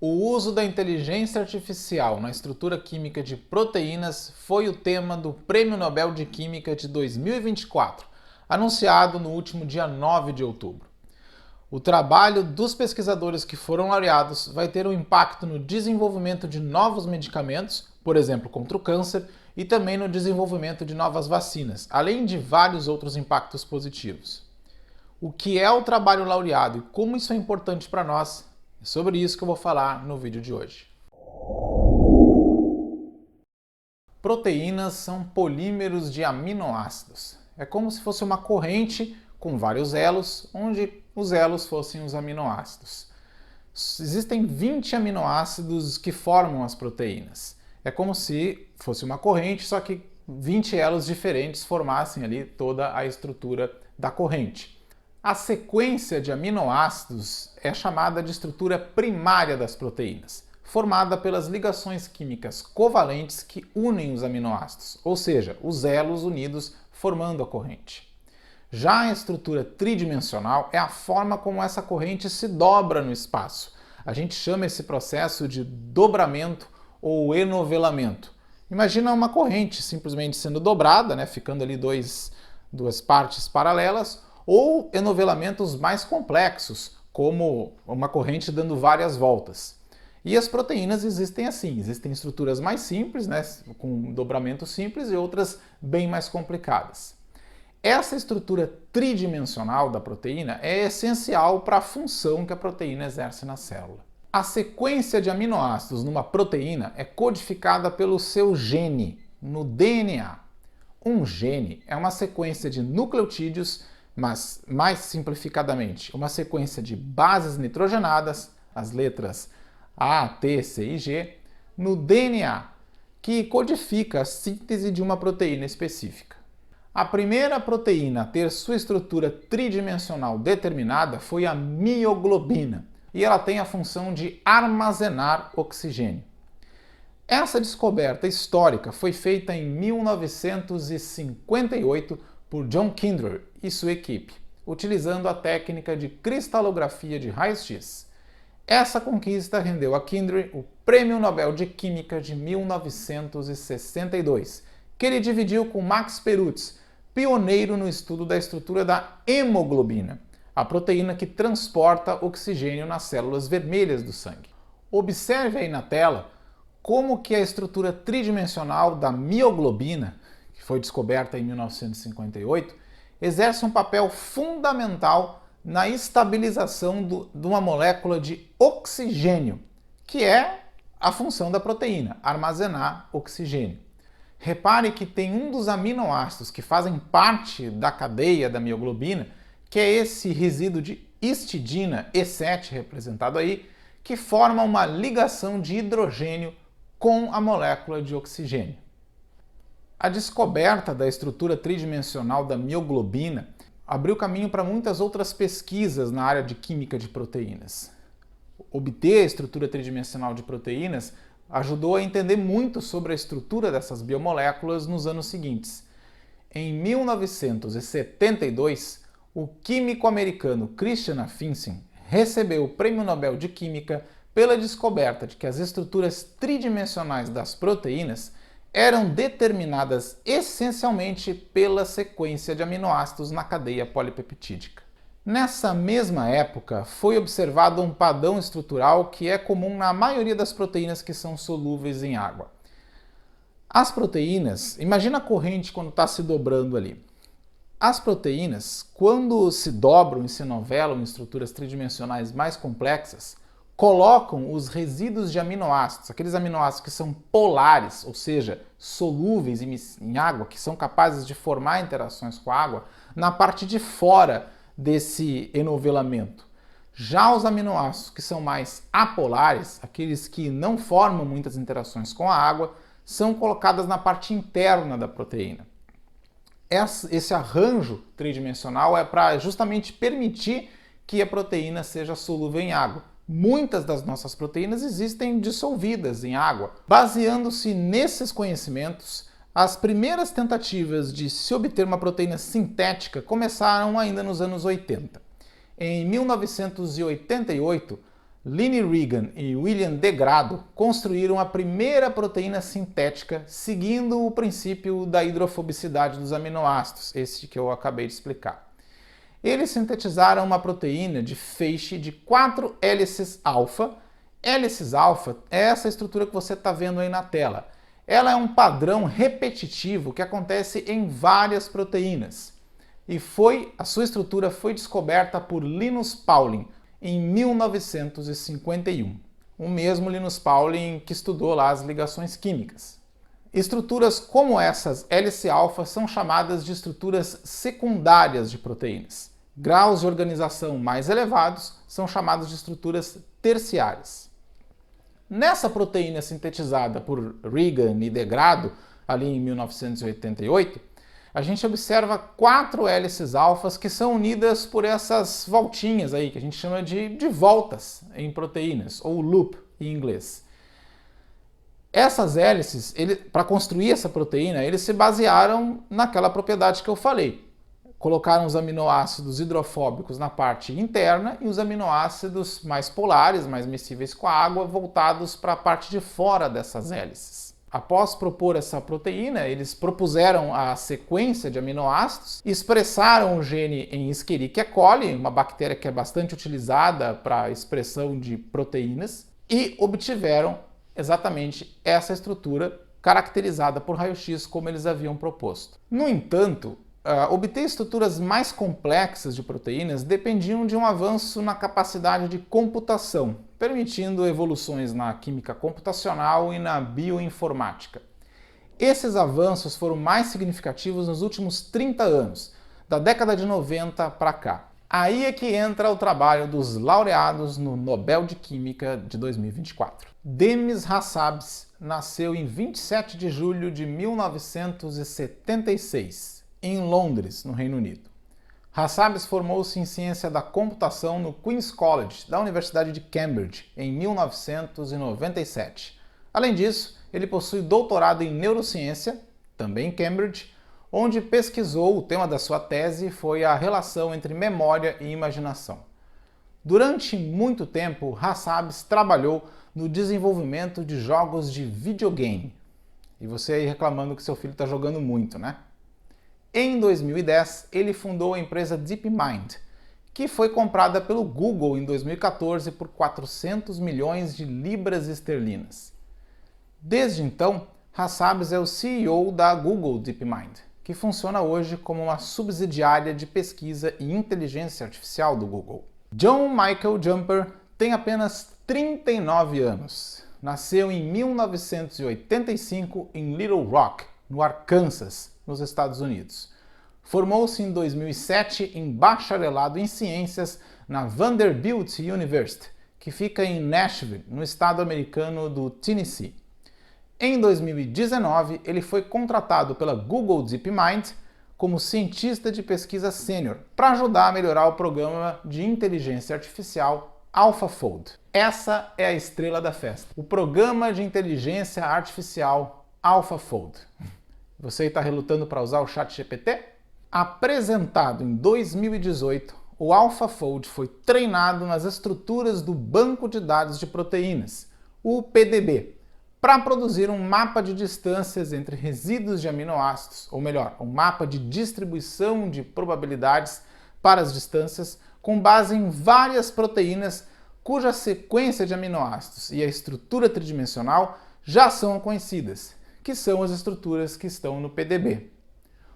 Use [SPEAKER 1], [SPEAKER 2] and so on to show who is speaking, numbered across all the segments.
[SPEAKER 1] O uso da inteligência artificial na estrutura química de proteínas foi o tema do Prêmio Nobel de Química de 2024, anunciado no último dia 9 de outubro. O trabalho dos pesquisadores que foram laureados vai ter um impacto no desenvolvimento de novos medicamentos, por exemplo, contra o câncer, e também no desenvolvimento de novas vacinas, além de vários outros impactos positivos. O que é o trabalho laureado e como isso é importante para nós? É sobre isso que eu vou falar no vídeo de hoje. Proteínas são polímeros de aminoácidos. É como se fosse uma corrente com vários elos, onde os elos fossem os aminoácidos. Existem 20 aminoácidos que formam as proteínas. É como se fosse uma corrente, só que 20 elos diferentes formassem ali toda a estrutura da corrente. A sequência de aminoácidos é chamada de estrutura primária das proteínas, formada pelas ligações químicas covalentes que unem os aminoácidos, ou seja, os elos unidos formando a corrente. Já a estrutura tridimensional é a forma como essa corrente se dobra no espaço. A gente chama esse processo de dobramento ou enovelamento. Imagina uma corrente simplesmente sendo dobrada, ficando ali duas partes paralelas, ou enovelamentos mais complexos, como uma corrente dando várias voltas. E as proteínas existem assim, existem estruturas mais simples, com dobramento simples, e outras bem mais complicadas. Essa estrutura tridimensional da proteína é essencial para a função que a proteína exerce na célula. A sequência de aminoácidos numa proteína é codificada pelo seu gene, no DNA. Um gene é uma sequência de nucleotídeos, mas mais simplificadamente, uma sequência de bases nitrogenadas, as letras A, T, C e G, no DNA, que codifica a síntese de uma proteína específica. A primeira proteína a ter sua estrutura tridimensional determinada foi a mioglobina, e ela tem a função de armazenar oxigênio. Essa descoberta histórica foi feita em 1958 por John Kindler e sua equipe, utilizando a técnica de cristalografia de raios-x. Essa conquista rendeu a Kindler o Prêmio Nobel de Química de 1962, que ele dividiu com Max Perutz, pioneiro no estudo da estrutura da hemoglobina, a proteína que transporta oxigênio nas células vermelhas do sangue. Observe aí na tela como que a estrutura tridimensional da mioglobina, que foi descoberta em 1958, exerce um papel fundamental na estabilização de uma molécula de oxigênio, que é a função da proteína, armazenar oxigênio. Repare que tem um dos aminoácidos que fazem parte da cadeia da mioglobina, que é esse resíduo de histidina, E7 representado aí, que forma uma ligação de hidrogênio com a molécula de oxigênio. A descoberta da estrutura tridimensional da mioglobina abriu caminho para muitas outras pesquisas na área de química de proteínas. Obter a estrutura tridimensional de proteínas ajudou a entender muito sobre a estrutura dessas biomoléculas nos anos seguintes. Em 1972, o químico americano Christian Affinsen recebeu o Prêmio Nobel de Química pela descoberta de que as estruturas tridimensionais das proteínas eram determinadas essencialmente pela sequência de aminoácidos na cadeia polipeptídica. Nessa mesma época, foi observado um padrão estrutural que é comum na maioria das proteínas que são solúveis em água. As proteínas, imagina a corrente quando está se dobrando ali. As proteínas, quando se dobram e se novelam em estruturas tridimensionais mais complexas, colocam os resíduos de aminoácidos, aqueles aminoácidos que são polares, ou seja, solúveis em água, que são capazes de formar interações com a água, na parte de fora desse enovelamento. Já os aminoácidos que são mais apolares, aqueles que não formam muitas interações com a água, são colocados na parte interna da proteína. Esse arranjo tridimensional é para justamente permitir que a proteína seja solúvel em água. Muitas das nossas proteínas existem dissolvidas em água. Baseando-se nesses conhecimentos, as primeiras tentativas de se obter uma proteína sintética começaram ainda nos anos 80. Em 1988, Lini Regan e William Degrado construíram a primeira proteína sintética seguindo o princípio da hidrofobicidade dos aminoácidos, esse que eu acabei de explicar. Eles sintetizaram uma proteína de feixe de 4 hélices alfa. Hélices alfa é essa estrutura que você está vendo aí na tela. Ela é um padrão repetitivo que acontece em várias proteínas. E a sua estrutura foi descoberta por Linus Pauling em 1951. O mesmo Linus Pauling que estudou lá as ligações químicas. Estruturas como essas hélice-alfa são chamadas de estruturas secundárias de proteínas. Graus de organização mais elevados são chamados de estruturas terciárias. Nessa proteína sintetizada por Regan e Degrado, ali em 1988, a gente observa 4 hélices alfas que são unidas por essas voltinhas aí, que a gente chama de voltas em proteínas, ou loop em inglês. Essas hélices, para construir essa proteína, eles se basearam naquela propriedade que eu falei. Colocaram os aminoácidos hidrofóbicos na parte interna e os aminoácidos mais polares, mais miscíveis com a água, voltados para a parte de fora dessas hélices. Após propor essa proteína, eles propuseram a sequência de aminoácidos, expressaram o gene em Escherichia coli, uma bactéria que é bastante utilizada para a expressão de proteínas, e obtiveram exatamente essa estrutura caracterizada por raio-x como eles haviam proposto. No entanto, obter estruturas mais complexas de proteínas dependiam de um avanço na capacidade de computação, permitindo evoluções na química computacional e na bioinformática. Esses avanços foram mais significativos nos últimos 30 anos, da década de 90 para cá. Aí é que entra o trabalho dos laureados no Nobel de Química de 2024. Demis Hassabis nasceu em 27 de julho de 1976, em Londres, no Reino Unido. Hassabis formou-se em ciência da computação no Queen's College, da Universidade de Cambridge, em 1997. Além disso, ele possui doutorado em neurociência, também em Cambridge, onde pesquisou, o tema da sua tese foi a relação entre memória e imaginação. Durante muito tempo, Hassabis trabalhou no desenvolvimento de jogos de videogame. E você aí reclamando que seu filho está jogando muito, né? Em 2010, ele fundou a empresa DeepMind, que foi comprada pelo Google em 2014 por 400 milhões de libras esterlinas. Desde então, Hassabis é o CEO da Google DeepMind, que funciona hoje como uma subsidiária de pesquisa e inteligência artificial do Google. John Michael Jumper tem apenas 39 anos. Nasceu em 1985 em Little Rock, no Arkansas, nos Estados Unidos. Formou-se em 2007 em bacharelado em ciências na Vanderbilt University, que fica em Nashville, no estado americano do Tennessee. Em 2019, ele foi contratado pela Google DeepMind como cientista de pesquisa sênior para ajudar a melhorar o programa de inteligência artificial AlphaFold. Essa é a estrela da festa, o programa de inteligência artificial AlphaFold. Você está relutando para usar o ChatGPT? Apresentado em 2018, o AlphaFold foi treinado nas estruturas do Banco de Dados de Proteínas, o PDB, para produzir um mapa de distâncias entre resíduos de aminoácidos, ou melhor, um mapa de distribuição de probabilidades para as distâncias com base em várias proteínas cuja sequência de aminoácidos e a estrutura tridimensional já são conhecidas, que são as estruturas que estão no PDB.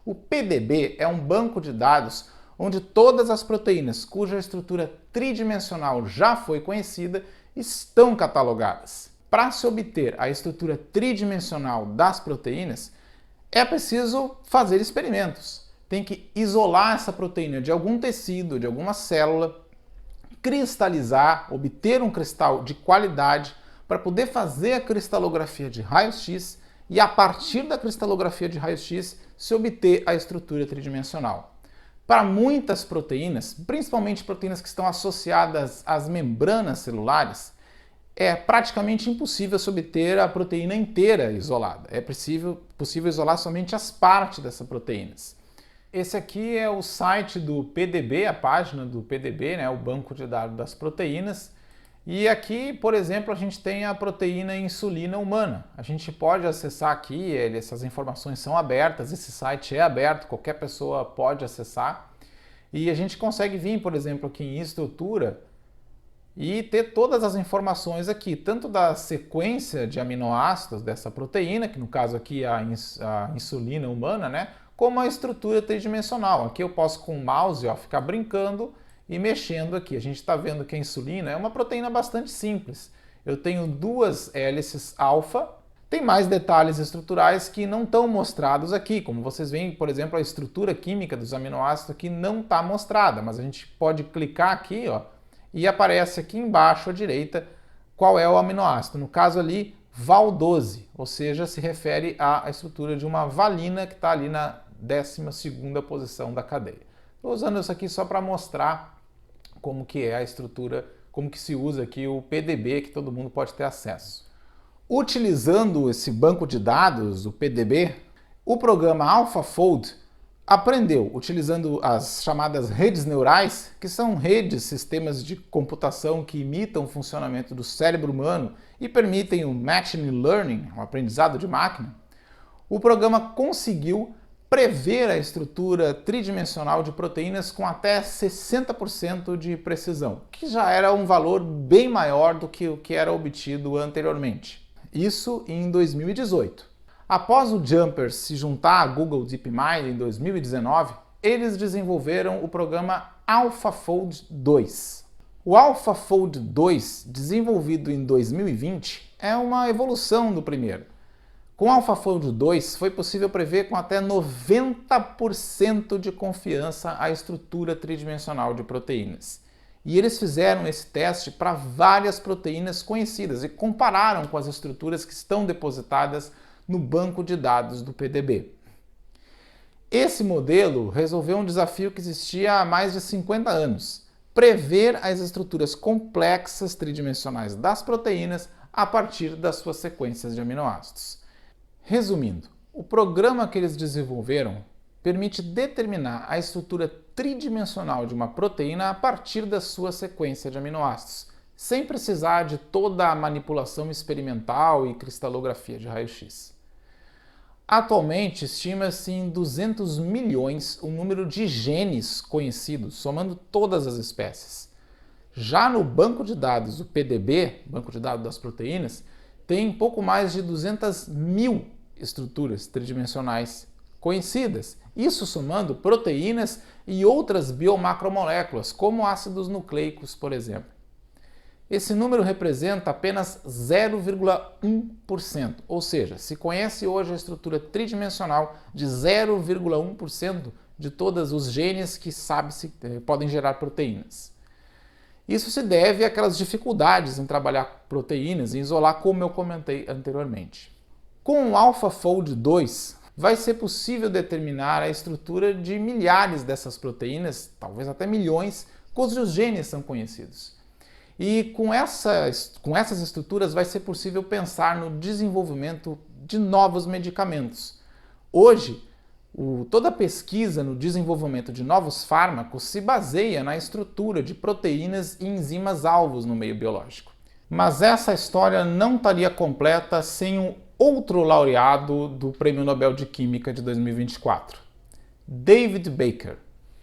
[SPEAKER 1] O PDB é um banco de dados onde todas as proteínas cuja estrutura tridimensional já foi conhecida estão catalogadas. Para se obter a estrutura tridimensional das proteínas, é preciso fazer experimentos. Tem que isolar essa proteína de algum tecido, de alguma célula, cristalizar, obter um cristal de qualidade para poder fazer a cristalografia de raios-x e, a partir da cristalografia de raios-x, se obter a estrutura tridimensional. Para muitas proteínas, principalmente proteínas que estão associadas às membranas celulares, é praticamente impossível se obter a proteína inteira isolada. É possível isolar somente as partes dessas proteínas. Esse aqui é o site do PDB, a página do PDB, né, o banco de dados das proteínas. E aqui, por exemplo, a gente tem a proteína insulina humana. A gente pode acessar aqui, essas informações são abertas, esse site é aberto, qualquer pessoa pode acessar. E a gente consegue vir, por exemplo, aqui em estrutura e ter todas as informações aqui, tanto da sequência de aminoácidos dessa proteína, que no caso aqui é a insulina humana, né, como a estrutura tridimensional. Aqui eu posso com o mouse ficar brincando e mexendo aqui. A gente está vendo que a insulina é uma proteína bastante simples. Eu tenho duas hélices alfa. Tem mais detalhes estruturais que não estão mostrados aqui. Como vocês veem, por exemplo, a estrutura química dos aminoácidos aqui não está mostrada, mas a gente pode clicar aqui, e aparece aqui embaixo à direita qual é o aminoácido. No caso ali, Val12, ou seja, se refere à estrutura de uma valina que está ali na 12ª posição da cadeia. Estou usando isso aqui só para mostrar como que é a estrutura, como que se usa aqui o PDB, que todo mundo pode ter acesso. Utilizando esse banco de dados, o PDB, o programa AlphaFold aprendeu, utilizando as chamadas redes neurais, que são redes, sistemas de computação que imitam o funcionamento do cérebro humano e permitem o Machine Learning, o aprendizado de máquina. O programa conseguiu prever a estrutura tridimensional de proteínas com até 60% de precisão, que já era um valor bem maior do que o que era obtido anteriormente. Isso em 2018. Após o Jumper se juntar à Google DeepMind em 2019, eles desenvolveram o programa AlphaFold 2. O AlphaFold 2, desenvolvido em 2020, é uma evolução do primeiro. Com o AlphaFold 2, foi possível prever com até 90% de confiança a estrutura tridimensional de proteínas. E eles fizeram esse teste para várias proteínas conhecidas e compararam com as estruturas que estão depositadas no banco de dados do PDB. Esse modelo resolveu um desafio que existia há mais de 50 anos: prever as estruturas complexas tridimensionais das proteínas a partir das suas sequências de aminoácidos. Resumindo, o programa que eles desenvolveram permite determinar a estrutura tridimensional de uma proteína a partir da sua sequência de aminoácidos, sem precisar de toda a manipulação experimental e cristalografia de raio-x. Atualmente, estima-se em 200 milhões o número de genes conhecidos, somando todas as espécies. Já no banco de dados, o PDB, banco de dados das proteínas, tem pouco mais de 200 mil estruturas tridimensionais conhecidas, isso somando proteínas e outras biomacromoléculas, como ácidos nucleicos, por exemplo. Esse número representa apenas 0,1%, ou seja, se conhece hoje a estrutura tridimensional de 0,1% de todos os genes que sabe-se podem gerar proteínas. Isso se deve àquelas dificuldades em trabalhar proteínas e isolar, como eu comentei anteriormente. Com o AlphaFold 2, vai ser possível determinar a estrutura de milhares dessas proteínas, talvez até milhões, cujos genes são conhecidos. E com essas estruturas vai ser possível pensar no desenvolvimento de novos medicamentos. Hoje, toda a pesquisa no desenvolvimento de novos fármacos se baseia na estrutura de proteínas e enzimas alvos no meio biológico. Mas essa história não estaria completa sem um outro laureado do Prêmio Nobel de Química de 2024, David Baker.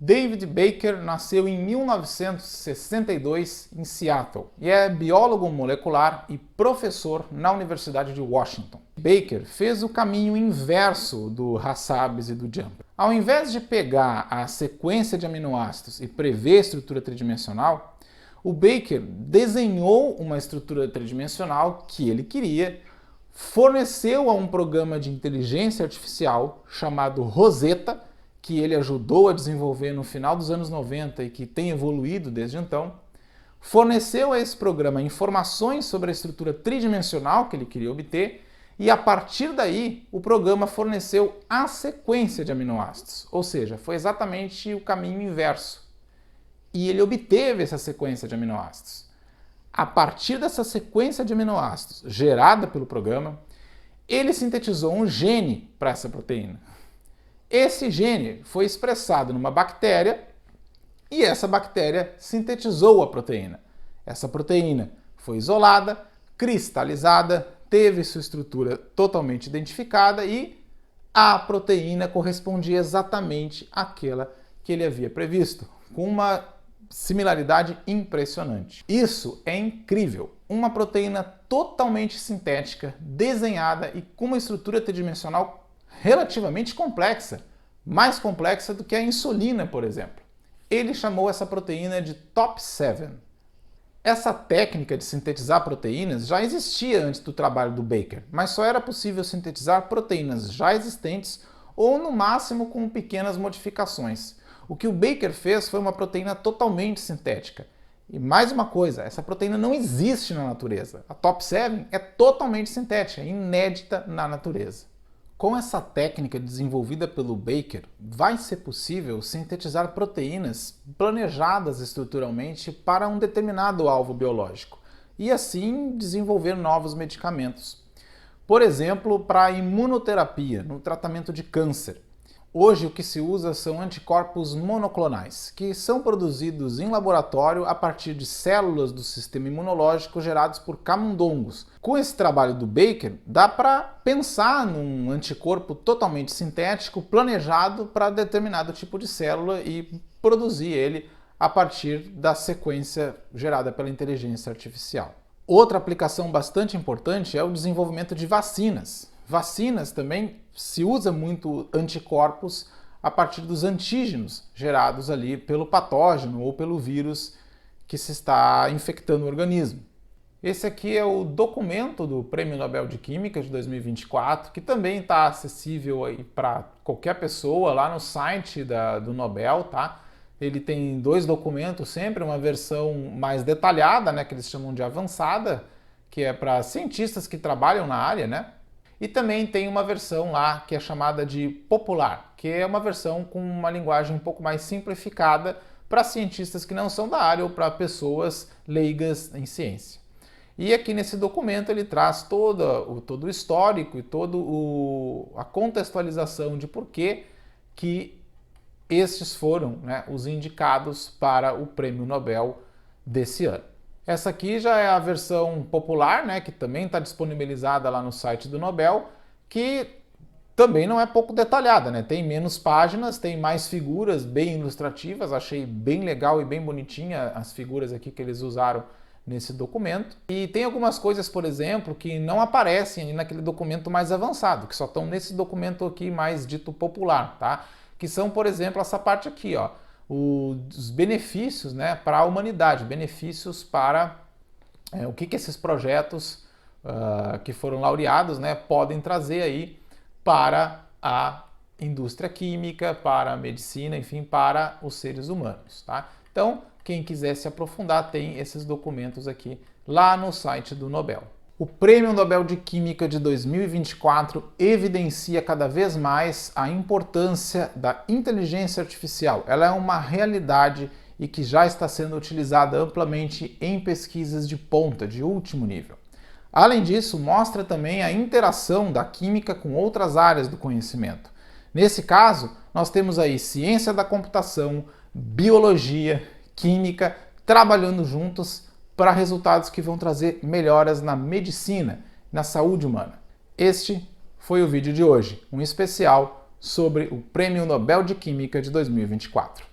[SPEAKER 1] David Baker nasceu em 1962 em Seattle e é biólogo molecular e professor na Universidade de Washington. Baker fez o caminho inverso do Hassabis e do Jumper. Ao invés de pegar a sequência de aminoácidos e prever a estrutura tridimensional, o Baker desenhou uma estrutura tridimensional que ele queria, forneceu a um programa de inteligência artificial chamado Rosetta, que ele ajudou a desenvolver no final dos anos 90 e que tem evoluído desde então, forneceu a esse programa informações sobre a estrutura tridimensional que ele queria obter e, a partir daí, o programa forneceu a sequência de aminoácidos, ou seja, foi exatamente o caminho inverso. E ele obteve essa sequência de aminoácidos. A partir dessa sequência de aminoácidos gerada pelo programa, ele sintetizou um gene para essa proteína. Esse gene foi expressado numa bactéria e essa bactéria sintetizou a proteína. Essa proteína foi isolada, cristalizada, teve sua estrutura totalmente identificada e a proteína correspondia exatamente àquela que ele havia previsto, com uma similaridade impressionante. Isso é incrível! Uma proteína totalmente sintética, desenhada e com uma estrutura tridimensional relativamente complexa, mais complexa do que a insulina, por exemplo. Ele chamou essa proteína de Top 7. Essa técnica de sintetizar proteínas já existia antes do trabalho do Baker, mas só era possível sintetizar proteínas já existentes ou, no máximo, com pequenas modificações. O que o Baker fez foi uma proteína totalmente sintética. E mais uma coisa, essa proteína não existe na natureza. A Top 7 é totalmente sintética, inédita na natureza. Com essa técnica desenvolvida pelo Baker, vai ser possível sintetizar proteínas planejadas estruturalmente para um determinado alvo biológico e assim desenvolver novos medicamentos. Por exemplo, para a imunoterapia, no tratamento de câncer. Hoje o que se usa são anticorpos monoclonais, que são produzidos em laboratório a partir de células do sistema imunológico geradas por camundongos. Com esse trabalho do Baker, dá para pensar num anticorpo totalmente sintético, planejado para determinado tipo de célula e produzir ele a partir da sequência gerada pela inteligência artificial. Outra aplicação bastante importante é o desenvolvimento de vacinas. Vacinas também se usa muito anticorpos a partir dos antígenos gerados ali pelo patógeno ou pelo vírus que se está infectando o organismo. Esse aqui é o documento do Prêmio Nobel de Química de 2024, que também está acessível para qualquer pessoa lá no site do Nobel, tá? Ele tem dois documentos sempre, uma versão mais detalhada, né, que eles chamam de avançada, que é para cientistas que trabalham na área, né? E também tem uma versão lá que é chamada de popular, que é uma versão com uma linguagem um pouco mais simplificada para cientistas que não são da área ou para pessoas leigas em ciência. E aqui nesse documento ele traz todo o histórico e toda a contextualização de por que estes foram, né, os indicados para o Prêmio Nobel desse ano. Essa aqui já é a versão popular, né, que também está disponibilizada lá no site do Nobel, que também não é pouco detalhada, né? Tem menos páginas, tem mais figuras bem ilustrativas, achei bem legal e bem bonitinha as figuras aqui que eles usaram nesse documento. E tem algumas coisas, por exemplo, que não aparecem naquele documento mais avançado, que só estão nesse documento aqui mais dito popular, tá? Que são, por exemplo, essa parte aqui, ó. Os benefícios, né, para a humanidade, benefícios para o que esses projetos que foram laureados, né, podem trazer aí para a indústria química, para a medicina, enfim, para os seres humanos, tá? Então, quem quiser se aprofundar tem esses documentos aqui lá no site do Nobel. O Prêmio Nobel de Química de 2024 evidencia cada vez mais a importância da inteligência artificial. Ela é uma realidade e que já está sendo utilizada amplamente em pesquisas de ponta, de último nível. Além disso, mostra também a interação da química com outras áreas do conhecimento. Nesse caso, nós temos aí ciência da computação, biologia, química, trabalhando juntos para resultados que vão trazer melhoras na medicina, na saúde humana. Este foi o vídeo de hoje, um especial sobre o Prêmio Nobel de Química de 2024.